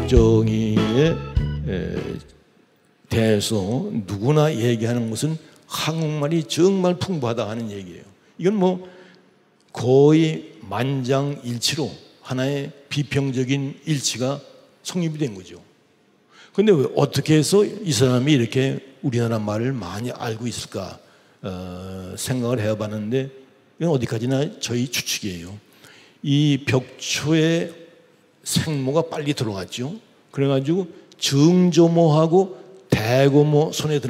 임꺽정이에 대해서 누구나 얘기하는 것은 한국말이 정말 풍부하다 하는 얘기예요. 이건 뭐 거의 만장일치로 하나의 비평적인 일치가 성립이 된 거죠. 그런데 왜 어떻게 해서 이 사람이 이렇게 우리나라 말을 많이 알고 있을까 생각을 해봤는데 이건 어디까지나 저희 추측이에요. 이 벽초의 생모가 빨리 들어갔죠. 그래가지고 정조모하고 대고모 손에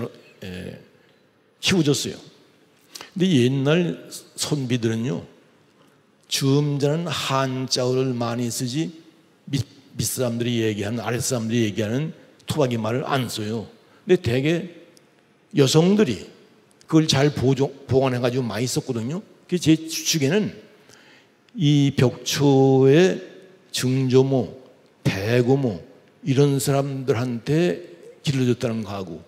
키워졌어요. 근데 옛날 선비들은요, 점자는 한자어를 많이 쓰지 밑사람들이 얘기하는, 아랫사람들이 얘기하는 토박이 말을 안 써요. 근데 대개 여성들이 그걸 잘 보관해가지고 많이 썼거든요. 그래서 제 추측에는 이 벽초의 정조모, 대고모 이런 사람들한테 길러졌다는 거하고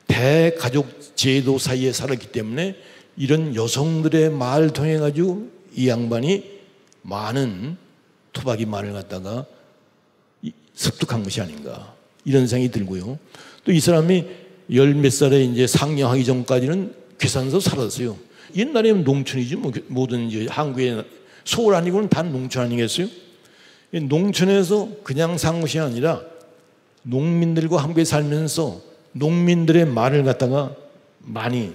대가족 제도 사이에 살았기 때문에 이런 여성들의 말을 통해 가지고 이 양반이 많은 토박이 말을 갖다가 습득한 것이 아닌가 이런 생각이 들고요. 또 이 사람이 열 몇 살에 이제 상녀하기 전까지는 괴산서 살았어요. 옛날에는 농촌이지 뭐 모든 이제 한국의 서울 아니고는 다 농촌 아니겠어요? 농촌에서 그냥 산 것이 아니라 농민들과 함께 살면서 농민들의 말을 갖다가 많이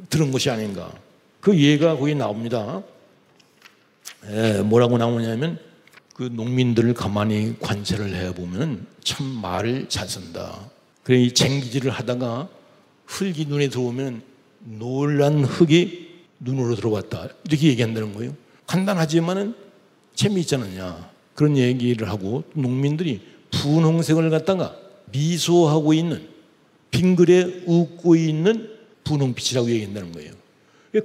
들은 것이 아닌가. 그 예가 거기 나옵니다. 뭐라고 나오냐면 그 농민들을 가만히 관찰을 해보면 참 말을 잘 쓴다. 그래 이 쟁기질을 하다가 흙이 눈에 들어오면 노란 흙이 눈으로 들어왔다. 이렇게 얘기한다는 거예요. 간단하지만은 재미있지 않느냐. 그런 얘기를 하고 농민들이 분홍색을 갖다가 미소하고 있는 빙글에 웃고 있는 분홍빛이라고 얘기한다는 거예요.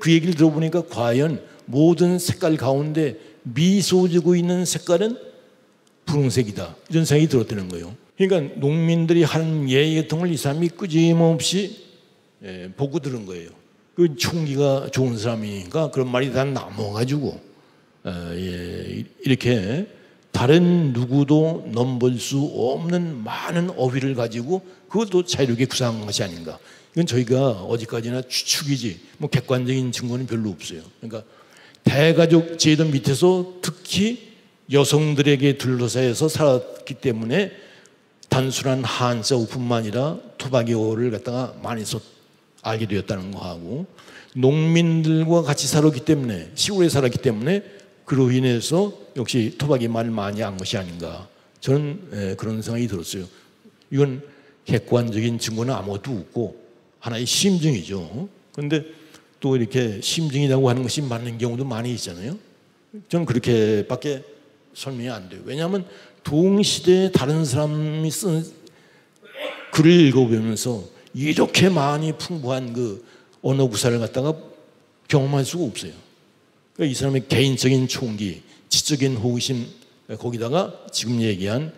그 얘기를 들어보니까 과연 모든 색깔 가운데 미소 지고 있는 색깔은 분홍색이다. 이런 생각이 들었다는 거예요. 그러니까 농민들이 하는 예의 같은 걸 이 사람이 끄짐없이 보고 들은 거예요. 그 총기가 좋은 사람이니까 그런 말이 다 남아가지고 이렇게 다른 누구도 넘볼 수 없는 많은 어휘를 가지고 그것도 자유롭게 구사한 것이 아닌가. 이건 저희가 어디까지나 추측이지 뭐 객관적인 증거는 별로 없어요. 그러니까 대가족 제도 밑에서 특히 여성들에게 둘러싸여서 살았기 때문에 단순한 한자어뿐만 아니라 토박이어를 갖다가 많이 알게 되었다는 거하고 농민들과 같이 살았기 때문에 시골에 살았기 때문에 그로 인해서 역시 토박이 말을 많이 한 것이 아닌가. 저는 그런 생각이 들었어요. 이건 객관적인 증거는 아무것도 없고 하나의 심증이죠. 그런데 또 이렇게 심증이라고 하는 것이 맞는 경우도 많이 있잖아요. 저는 그렇게밖에 설명이 안 돼요. 왜냐하면 동시대에 다른 사람이 쓴 글을 읽어보면서 이렇게 많이 풍부한 그 언어 구사를 갖다가 경험할 수가 없어요. 그러니까 이 사람의 개인적인 총기, 지적인 호기심, 거기다가 지금 얘기한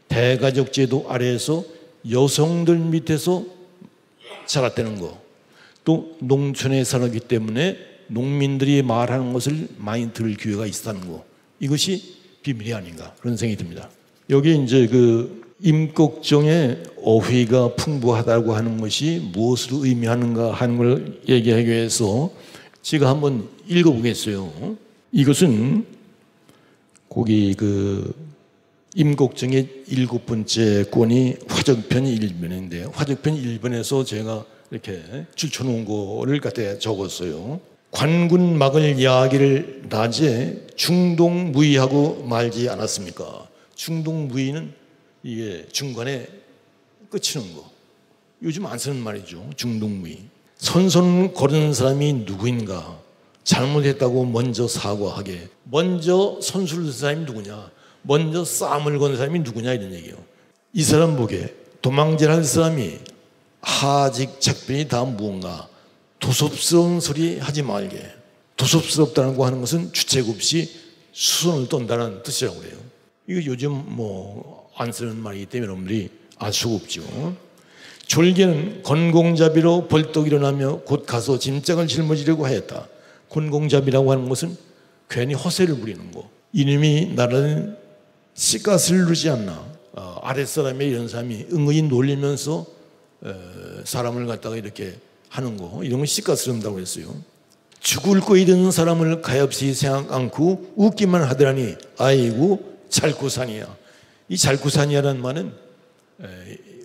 대가족 제도 아래에서 여성들 밑에서 자랐다는 거, 또 농촌에 살았기 때문에 농민들이 말하는 것을 많이 들을 기회가 있었다는 거, 이것이 비밀이 아닌가 그런 생각이 듭니다. 여기 이제 그 임꺽정의 어휘가 풍부하다고 하는 것이 무엇을 의미하는가 하는 걸 얘기하기 위해서 제가 한번 읽어보겠어요. 이것은 거기 그 임꺽정의 7번째 권이 화적편 1번인데 화적편 1번에서 제가 이렇게 줄쳐놓은 거를 갖다 적었어요. 관군 막을 이야기를 낮에 중동무의하고 말지 않았습니까? 중동무의는 이게 중간에 끝이는 거. 요즘 안 쓰는 말이죠. 중동무의. 선선 거르는 사람이 누구인가? 잘못했다고 먼저 사과하게. 먼저 선수를 든 사람이 누구냐? 먼저 싸움을 거는 사람이 누구냐? 이런 얘기예요. 이 사람 보게 도망질할 사람이 하직 작변이 다 무언가? 도섭스러운 소리 하지 말게. 도섭스럽다고 하는 것은 주책 없이 수선을 떤다는 뜻이라고 해요. 이거 요즘 뭐 안 쓰는 말이기 때문에 여러분들이 알 수가 없죠. 졸개는 건공잡이로 벌떡 일어나며 곧 가서 짐짝을 짊어지려고 하였다. 건공잡이라고 하는 것은 괜히 허세를 부리는 거. 이놈이 나라는 씨앗을 누르지 않나. 아랫사람이 이런 사람이 은근히 놀리면서 사람을 갖다가 이렇게 하는 거, 이런 건 시가스럽다고 했어요. 죽을 거 이런 사람을 가엾이 생각 않고 웃기만 하더라니 아이고 잘구산이야. 이 잘구산이야라는 말은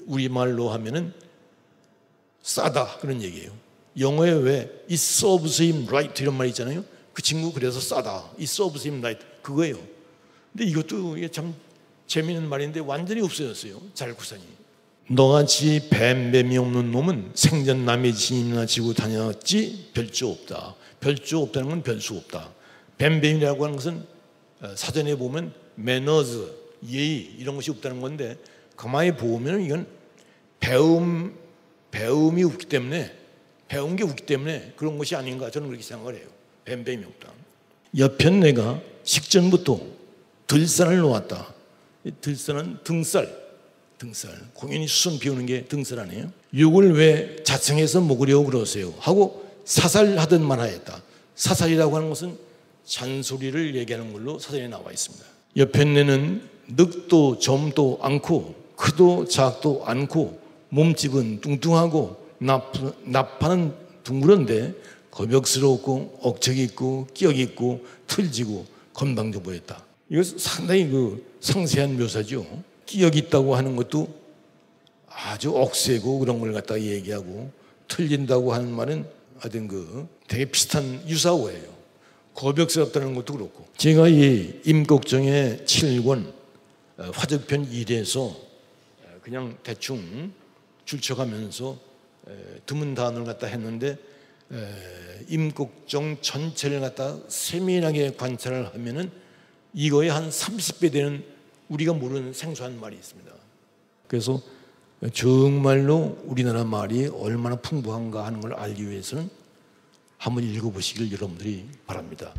우리말로 하면은 싸다 그런 얘기예요. 영어에 왜 it serves him right 이런 말 있잖아요. 그 친구 그래서 싸다. it serves him right 그거예요. 근데 이것도 이게 참 재미있는 말인데 완전히 없어졌어요. 잘구산이. 너같이 뱀뱀이 없는 놈은 생전 남의 짐이나 지고 다녔지 별조 없다. 별조 없다는 건 별 수 없다. 뱀뱀이라고 하는 것은 사전에 보면 매너즈, 예의 이런 것이 없다는 건데 가만히 보면 이건 배움이 없기 때문에 배운 게 없기 때문에 그런 것이 아닌가 저는 그렇게 생각을 해요. 뱀뱀이 없다. 여편네가 식전부터 들산을 놓았다. 들산은 등살. 공연히 수선 비우는 게 등살 아니에요? 욕을 왜 자청해서 먹으려고 그러세요? 하고 사살하듯 말하였다. 사살이라고 하는 것은 잔소리를 얘기하는 걸로 사전에 나와 있습니다. 여편네는 늑도 점도 않고 크도 작도 않고 몸집은 뚱뚱하고 나파는 둥그런데 거벽스럽고 억척이 있고 끼역 있고 틀지고 건방져 보였다. 이거 상당히 상세한 묘사죠. 끼역 있다고 하는 것도 아주 억세고 그런 걸 갖다가 얘기하고 틀린다고 하는 말은 하여튼 되게 비슷한 유사어예요. 거벽스럽다는 것도 그렇고. 제가 이 임꺽정의 7권 화적편 1에서 그냥 대충 줄쳐가면서 드문 단어를 갖다 했는데 임꺽정 전체를 갖다 세밀하게 관찰을 하면은 이거에 한 30배 되는 우리가 모르는 생소한 말이 있습니다. 그래서 정말로 우리나라 말이 얼마나 풍부한가 하는 걸 알기 위해서는 한번 읽어보시길 여러분들이 바랍니다.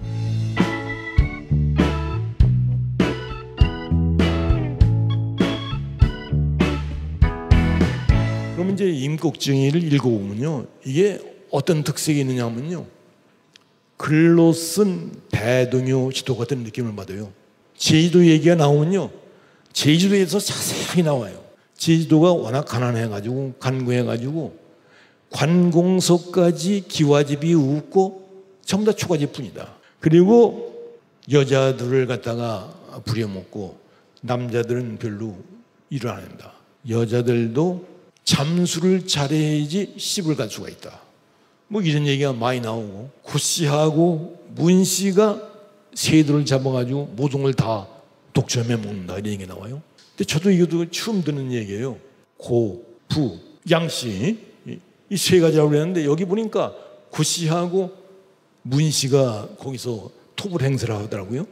그러면 이제 임꺽정이를 읽어보면요, 이게 어떤 특색이 있느냐 하면요, 글로 쓴 대동요 지도 같은 느낌을 받아요. 제주도 얘기가 나오면요, 제주도에서 자세하게 나와요. 제주도가 워낙 가난해가지고 간구해가지고 관공서까지 기와집이 없고 전부 다 초가집뿐이다. 그리고 여자들을 갖다가 부려먹고 남자들은 별로 일을 안 한다. 여자들도 잠수를 잘해야지 씹을 갈 수가 있다. 뭐 이런 얘기가 많이 나오고, 고씨하고 문씨가 새들을 잡아가지고 모든 걸 다 독점해 먹는다 이런 얘기 나와요. 근데 저도 이것도 처음 듣는 얘기예요. 고, 부, 양씨 이 세 가지라고 그랬는데 여기 보니까 고씨하고 문씨가 거기서 톱을 행사를 하더라고요.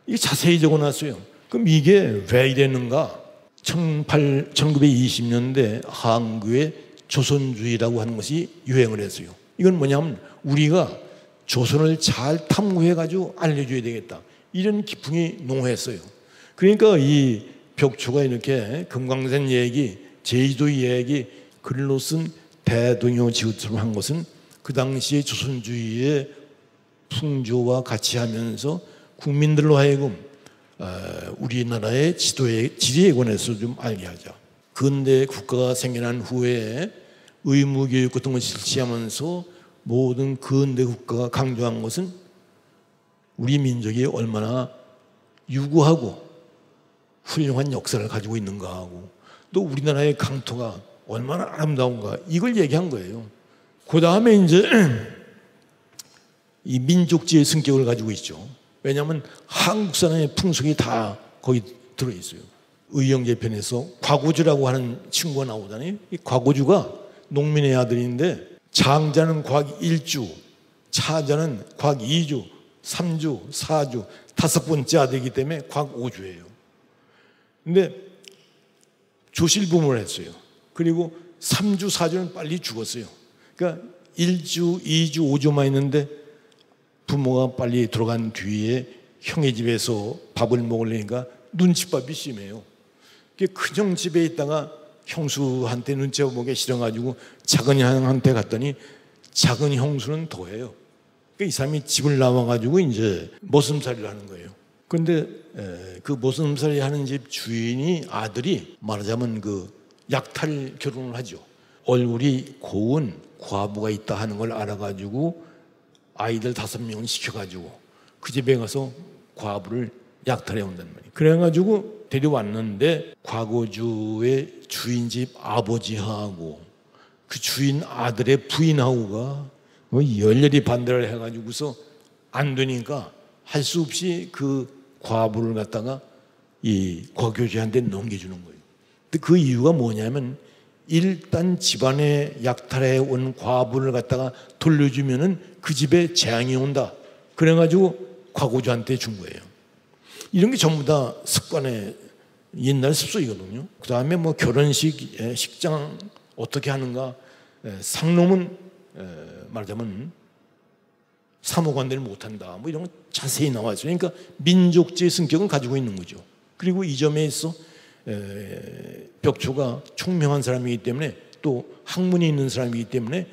이게 자세히 적어놨어요. 그럼 이게 왜 이랬는가? 1920년대 한국에 조선주의라고 하는 것이 유행을 했어요. 이건 뭐냐면 우리가 조선을 잘 탐구해가지고 알려줘야 되겠다. 이런 기풍이 농후했어요. 그러니까 이 벽초가 이렇게 금강산 얘기, 제주도 얘기, 글로 쓴 대동요 지구처럼 한 것은 그 당시에 조선주의의 풍조와 같이 하면서 국민들로 하여금 우리나라의 지리에 관해서 좀 알게 하자. 근대 국가가 생겨난 후에 의무교육 같은 걸 실시하면서 모든 근대 국가가 강조한 것은 우리 민족이 얼마나 유구하고 훌륭한 역사를 가지고 있는가 하고 또 우리나라의 강토가 얼마나 아름다운가 이걸 얘기한 거예요. 그 다음에 이제 이 민족주의 성격을 가지고 있죠. 왜냐하면 한국 사람의 풍속이 다 거기 들어있어요. 의영제편에서 과고주라고 하는 친구가 나오잖아요. 이 과고주가 농민의 아들인데 장자는 곽 1주, 차자는 곽 2주, 3주, 4주, 다섯 번째 아들이기 때문에 곽 5주예요. 근데 조실부모를 했어요. 그리고 3주, 4주는 빨리 죽었어요. 그러니까 1주, 2주, 5주만 있는데 부모가 빨리 들어간 뒤에 형의 집에서 밥을 먹으려니까 눈칫밥이 심해요. 큰형 집에 있다가 형수한테 눈치 보기 싫어가지고 작은 형한테 갔더니 작은 형수는 더해요. 그러니까 이 사람이 집을 나와가지고 이제 머슴살이를 하는 거예요. 그런데 그 모슬림살이 하는 집 주인이 아들이 말하자면 그 약탈 결혼을 하죠. 얼굴이 고운 과부가 있다 하는 걸 알아가지고 아이들 5명을 시켜가지고 그 집에 가서 과부를 약탈해 온단 말이에요. 그래가지고 데려왔는데 과거주의 주인 집 아버지하고 그 주인 아들의 부인하고가 열렬히 반대를 해가지고서 안 되니까 할 수 없이 그 과부를 갖다가 이 과교주한테 넘겨주는 거예요. 근데 그 이유가 뭐냐면 일단 집안에 약탈해 온 과부를 갖다가 돌려주면은 그 집에 재앙이 온다. 그래가지고 과거주한테 준 거예요. 이런 게 전부 다 습관의 옛날 습소이거든요. 그 다음에 뭐 결혼식, 식장 어떻게 하는가. 상놈은 말하자면 사모관대를 못한다. 뭐 이런 거 자세히 나와있어요. 그러니까 민족주의 성격을 가지고 있는 거죠. 그리고 이 점에 있어 벽초가 총명한 사람이기 때문에 또 학문이 있는 사람이기 때문에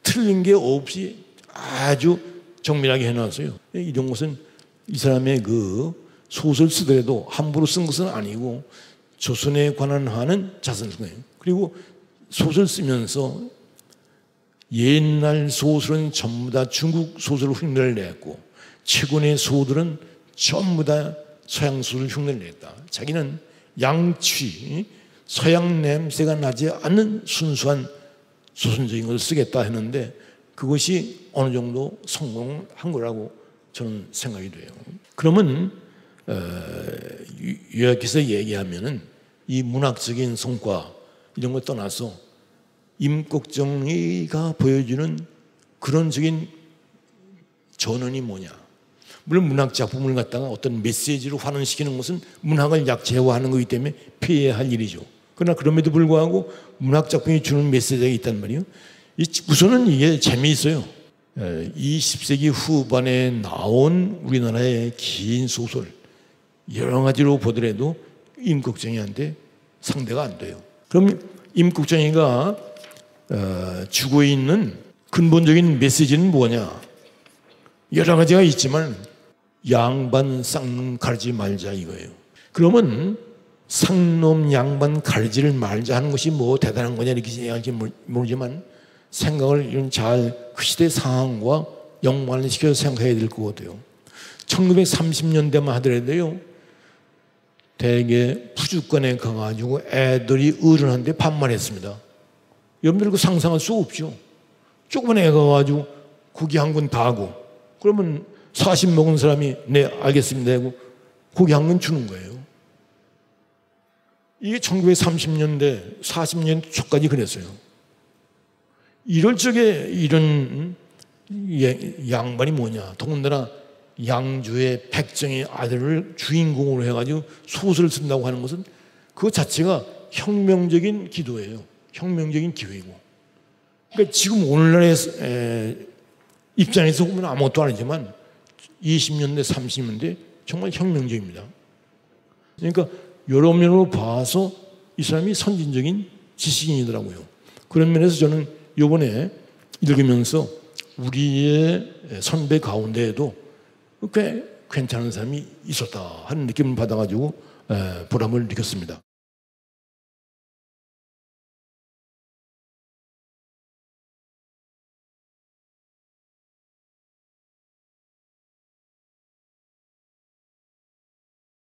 틀린 게 없이 아주 정밀하게 해놨어요. 이런 것은 이 사람의 그 소설 쓰더라도 함부로 쓴 것은 아니고 조선에 관한 하는 자선서예요. 그리고 소설 쓰면서 옛날 소설은 전부 다 중국 소설 흉내를 냈고 최근의 소설은 전부 다 서양 소설 흉내를 냈다. 자기는 양취, 서양 냄새가 나지 않는 순수한 조선적인 것을 쓰겠다 했는데 그것이 어느 정도 성공한 거라고 저는 생각이 돼요. 그러면 요약해서 얘기하면은 이 문학적인 성과 이런 걸 떠나서 임꺽정이가 보여주는 그런적인 전언이 뭐냐? 물론 문학 작품을 갖다가 어떤 메시지로 환원시키는 것은 문학을 약체화하는 것이기 때문에 피해야 할 일이죠. 그러나 그럼에도 불구하고 문학 작품이 주는 메시지가 있단 말이에요. 우선은 이게 재미있어요. 20세기 후반에 나온 우리나라의 긴 소설 여러 가지로 보더라도 임꺽정이한테 상대가 안 돼요. 그럼 임꺽정이가 주고 있는 근본적인 메시지는 뭐냐? 여러 가지가 있지만 양반 쌍놈 가르지 말자 이거예요. 그러면 상놈 양반 가르지를 말자 하는 것이 뭐 대단한 거냐 이렇게 생각할지 모르지만 생각을 잘 그 시대 상황과 연관을 시켜서 생각해야 될 것 같아요. 1930년대만 하더라도요 대개 푸주권에 가가지고 애들이 어른한테 반말했습니다. 여러분들 그 상상할 수 없죠. 조그만 애가 가지고 고기 한 근 다 하고 그러면 40 먹은 사람이 네 알겠습니다 하고 고기 한 근 주는 거예요. 이게 1930년대 40년 초까지 그랬어요. 이럴 적에 이런 양반이 뭐냐. 더군다나 양주의 백정의 아들을 주인공으로 해가지고 소설을 쓴다고 하는 것은 그것 자체가 혁명적인 기도예요. 혁명적인 기회이고. 그러니까 지금 오늘날의 입장에서 보면 아무것도 아니지만 20년대, 30년대 정말 혁명적입니다. 그러니까 여러 면으로 봐서 이 사람이 선진적인 지식인이더라고요. 그런 면에서 저는 이번에 읽으면서 우리의 선배 가운데에도 꽤 괜찮은 사람이 있었다 하는 느낌을 받아가지고 보람을 느꼈습니다.